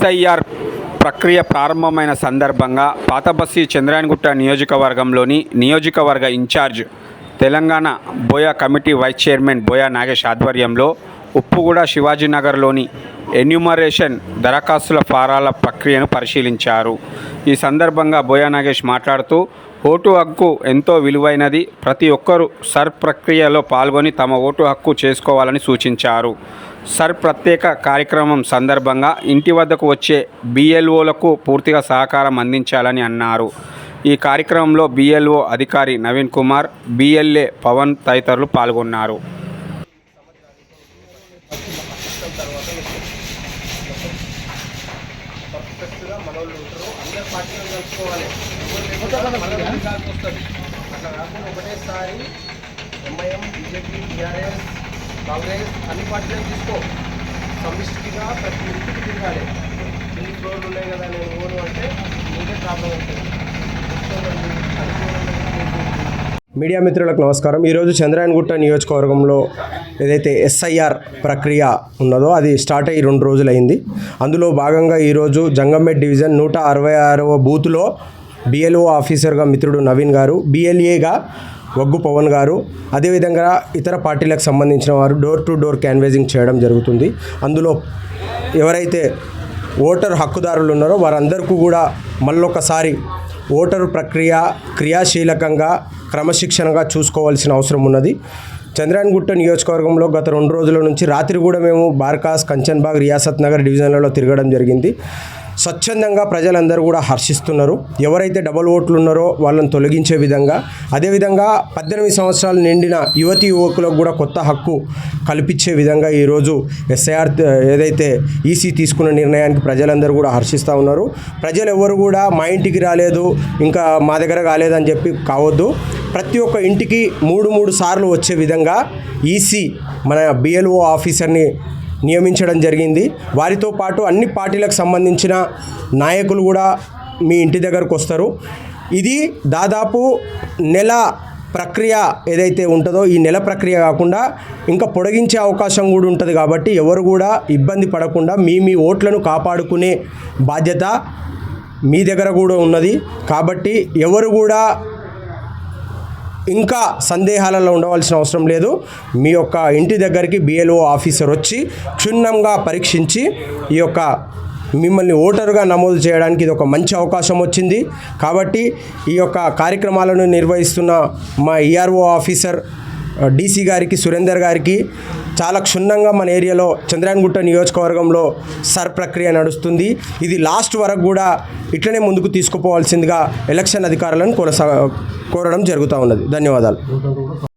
SIR ప్రక్రియ ప్రారంభమైన సందర్భంగా పాతబస్తీ చంద్రాయణగుట్ట నియోజకవర్గంలోని నియోజకవర్గ in charge Telangana Boya committee vice chairman Boya Nagesh ఆధ్వర్యంలో ఉప్పుగూడ శివాజీనగర్లోని ఎన్యూమరేషన్ దరఖాస్తుల ఫారాల ప్రక్రియను పరిశీలించారు. ఈ సందర్భంగా బోయా నాగేష్ మాట్లాడుతూ ఓటు హక్కు ఎంతో విలువైనది, ప్రతి ఒక్కరూ సర్ ప్రక్రియలో పాల్గొని తమ ఓటు హక్కు చేసుకోవాలని సూచించారు. సర్ ప్రత్యేక కార్యక్రమం సందర్భంగా ఇంటి వద్దకు వచ్చే బిఎల్ఓలకు పూర్తిగా సహకారం అందించాలని అన్నారు. ఈ కార్యక్రమంలో బిఎల్ఓ అధికారి నవీన్ కుమార్, బిఎల్ఏ పవన్ తదితరులు పాల్గొన్నారు. ఒకటేసారి ఎంఐఎం, బీజేపీ, టీఆర్ఎస్, కాంగ్రెస్ అన్ని పార్టీలను తీసుకో, సమిష్టిగా ప్రతి ఇంటికి తిరగాలి. ఎన్ని ఫ్లోర్లు ఉన్నాయి కదా నేను ఓను అంటే మీకే ప్రాబ్లం ఉంటుంది. మీడియా మిత్రులకు నమస్కారం. ఈరోజు చంద్రాయణగుట్ట నియోజకవర్గంలో ఏదైతే ఎస్ఐఆర్ ప్రక్రియ ఉన్నదో అది స్టార్ట్ అయ్యి 2 రోజులైంది. అందులో భాగంగా ఈరోజు జంగంపేట్ డివిజన్ 166వ బూత్లో బిఎల్ఓ ఆఫీసర్గా మిత్రుడు నవీన్ గారు, బిఎల్ఏగా వగ్గు పవన్ గారు, అదేవిధంగా ఇతర పార్టీలకు సంబంధించిన వారు డోర్ టు డోర్ క్యాన్వేజింగ్ చేయడం జరుగుతుంది. అందులో ఎవరైతే ఓటర్ హక్కుదారులు ఉన్నారో వారందరికీ కూడా మళ్ళొకసారి ఓటరు ప్రక్రియ క్రియాశీలకంగా క్రమశిక్షణగా చూసుకోవాల్సిన అవసరం ఉన్నది. చంద్రాయణగుట్ట నియోజకవర్గంలో గత 2 రోజుల నుంచి రాత్రి కూడా మేము బార్కాస్, కంచన్బాగ్, రియాసత్ నగర్ డివిజన్లలో తిరగడం జరిగింది. స్వచ్ఛందంగా ప్రజలందరూ కూడా హర్షిస్తున్నారు. ఎవరైతే డబల్ ఓట్లు ఉన్నారో వాళ్ళని తొలగించే విధంగా, అదేవిధంగా 18 సంవత్సరాలు నిండిన యువతి యువకులకు కూడా కొత్త హక్కు కల్పించే విధంగా ఈరోజు ఎస్ఐఆర్ ఏదైతే ఈసీ తీసుకున్న నిర్ణయానికి ప్రజలందరూ కూడా హర్షిస్తూ ఉన్నారు. ప్రజలు ఎవరు కూడా మా ఇంటికి రాలేదు, ఇంకా మా దగ్గర కాలేదని చెప్పి కావద్దు. ప్రతి ఒక్క ఇంటికి 3 సార్లు వచ్చే విధంగా ఈసీ మన బిఎల్ఓ ఆఫీసర్ని నియమించడం జరిగింది. వారితో పాటు అన్ని పార్టీలకు సంబంధించిన నాయకులు కూడా మీ ఇంటి దగ్గరకు వస్తారు. ఇది దాదాపు నెల ప్రక్రియ ఏదైతే ఉంటుందో ఈ నెల ప్రక్రియ కాకుండా ఇంకా పొడిగించే అవకాశం కూడా ఉంటుంది. కాబట్టి ఎవరు కూడా ఇబ్బంది పడకుండా మీ ఓట్లను కాపాడుకునే బాధ్యత మీ దగ్గర కూడా ఉన్నది. కాబట్టి ఎవరు కూడా ఇంకా సందేహాలలో ఉండవలసిన అవసరం లేదు. మీ యొక్క ఇంటి దగ్గరికి బిఎల్ఓ ఆఫీసర్ వచ్చి క్షుణ్ణంగా పరీక్షించి ఈ యొక్క మిమ్మల్ని ఓటరుగా నమోదు చేయడానికి ఇది ఒక మంచి అవకాశం వచ్చింది. కాబట్టి ఈ యొక్క కార్యక్రమాలను నిర్వహిస్తున్న మా ఈఆర్ఓ ఆఫీసర్ డీసీ గారికి, సురేందర్ గారికి చాలా క్షుణ్ణంగా మన ఏరియాలో చంద్రాయణగుట్ట నియోజకవర్గంలో సర్ ప్రక్రియ నడుస్తుంది. ఇది లాస్ట్ వరకు కూడా ఇట్లనే ముందుకు తీసుకుపోవాల్సిందిగా ఎలక్షన్ అధికారులను కోరడం జరుగుతూ ఉన్నది. ధన్యవాదాలు.